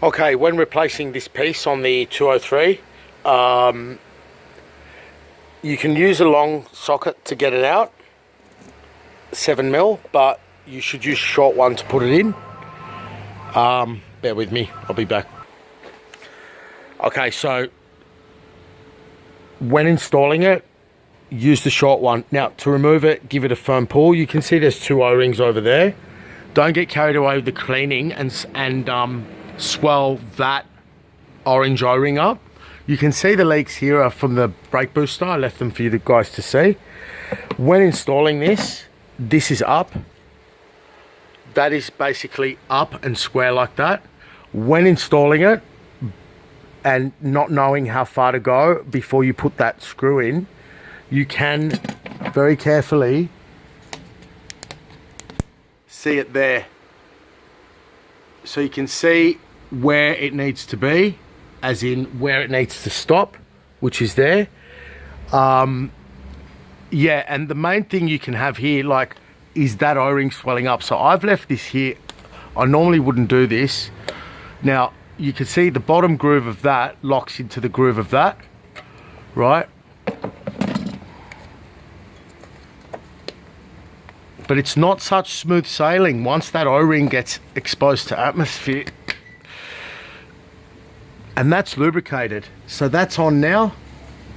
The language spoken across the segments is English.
Okay, when replacing this piece on the 203, you can use a long socket to get it out, 7mm, but you should use a short one to put it in. Bear with me, I'll be back. Okay, so when installing it, use the short one. Now, to remove it, give it a firm pull. You can see there's 2 O-rings over there. Don't get carried away with the cleaning and swell that orange O-ring up. You can see the leaks here are from the brake booster. I left them for you guys to see. When installing this, this is up. That is basically up and square like that. When installing it and not knowing how far to go before you put that screw in, you can very carefully see it there. So you can see where it needs to be, as in where it needs to stop, which is there. Yeah, and the main thing you can have here, like, is that O-ring swelling up. So I've left this here. I normally wouldn't do this. Now, you can see the bottom groove of that locks into the groove of that, right? But it's not such smooth sailing once that O-ring gets exposed to atmosphere. And that's lubricated. So that's on now.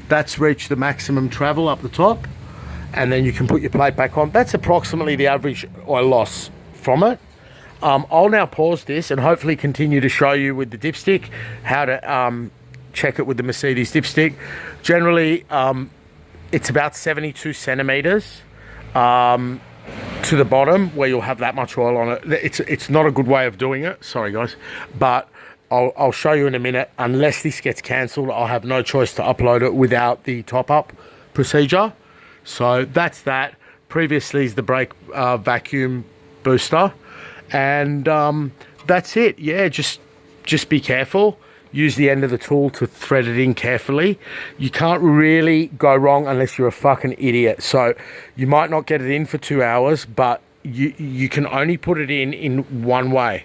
That's reached the maximum travel up the top. And then you can put your plate back on. That's approximately the average oil loss from it. I'll now pause this and hopefully continue to show you with the dipstick how to check it with the Mercedes dipstick. Generally, it's about 72 centimeters to the bottom where you'll have that much oil on it. It's not a good way of doing it, sorry guys, but I'll show you in a minute. Unless this gets cancelled, I'll have no choice to upload it without the top-up procedure. So that's that. Previously is the brake vacuum booster, and that's it. Yeah, just be careful. Use the end of the tool to thread it in carefully. You can't really go wrong unless you're a fucking idiot. So you might not get it in for 2 hours, but you can only put it in one way,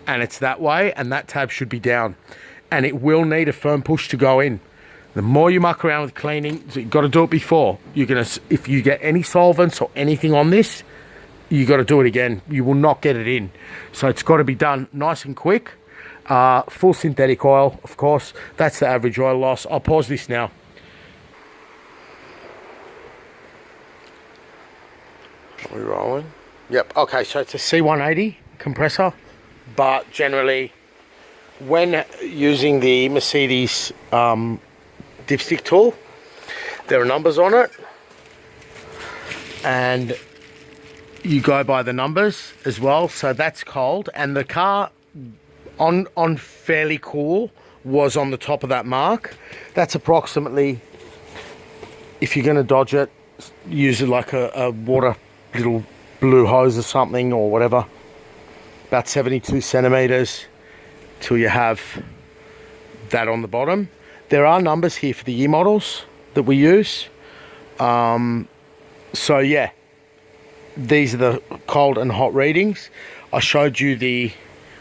and it's that way, and that tab should be down, and it will need a firm push to go in. The more you muck around with cleaning, so you've got to do it before. If you get any solvents or anything on this, you got to do it again. You will not get it in. So it's got to be done nice and quick. Full synthetic oil, of course. That's the average oil loss. I'll pause this now. Are we rolling? Yep. Okay, so it's a C180 compressor, but generally, when using the Mercedes dipstick tool, there are numbers on it, and you go by the numbers as well. So that's cold, and the car on fairly cool was on the top of that mark. That's approximately, if you're going to dodge it, use it like a water little blue hose or something or whatever, about 72 centimeters till you have that on the bottom. There are numbers here for the year models that we use. So yeah, these are the cold and hot readings. I showed you the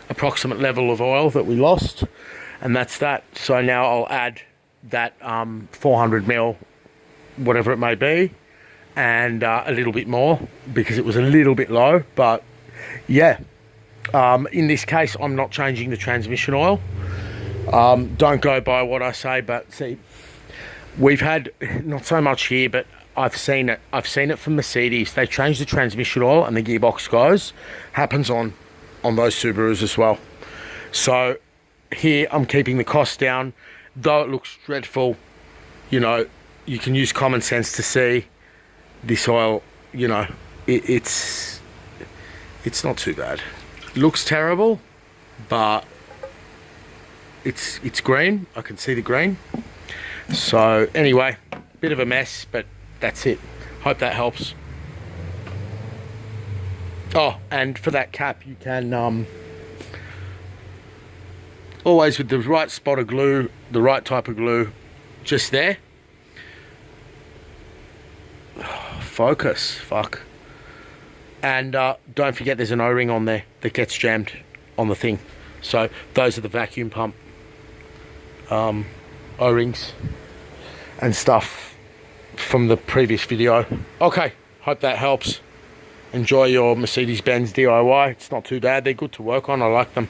approximate level of oil that we lost, and that's that. So now I'll add that 400ml, whatever it may be, and a little bit more because it was a little bit low. But yeah, in this case, I'm not changing the transmission oil. Don't go by what I say, but see, we've had, not so much here, but I've seen it from Mercedes. They change the transmission oil and the gearbox goes. Happens on those Subarus as well. So here I'm keeping the cost down, though it looks dreadful. You know, you can use common sense to see this oil. You know, it's not too bad. It looks terrible, but it's green. I can see the green. So anyway, bit of a mess, but that's it. Hope that helps. Oh, and for that cap, you can always, with the right spot of glue, the right type of glue, just there. Focus, fuck. And don't forget there's an O-ring on there that gets jammed on the thing. So those are the vacuum pump O-rings and stuff from the previous video. Okay, hope that helps. Enjoy your Mercedes-Benz DIY. It's not too bad. They're good to work on. I like them.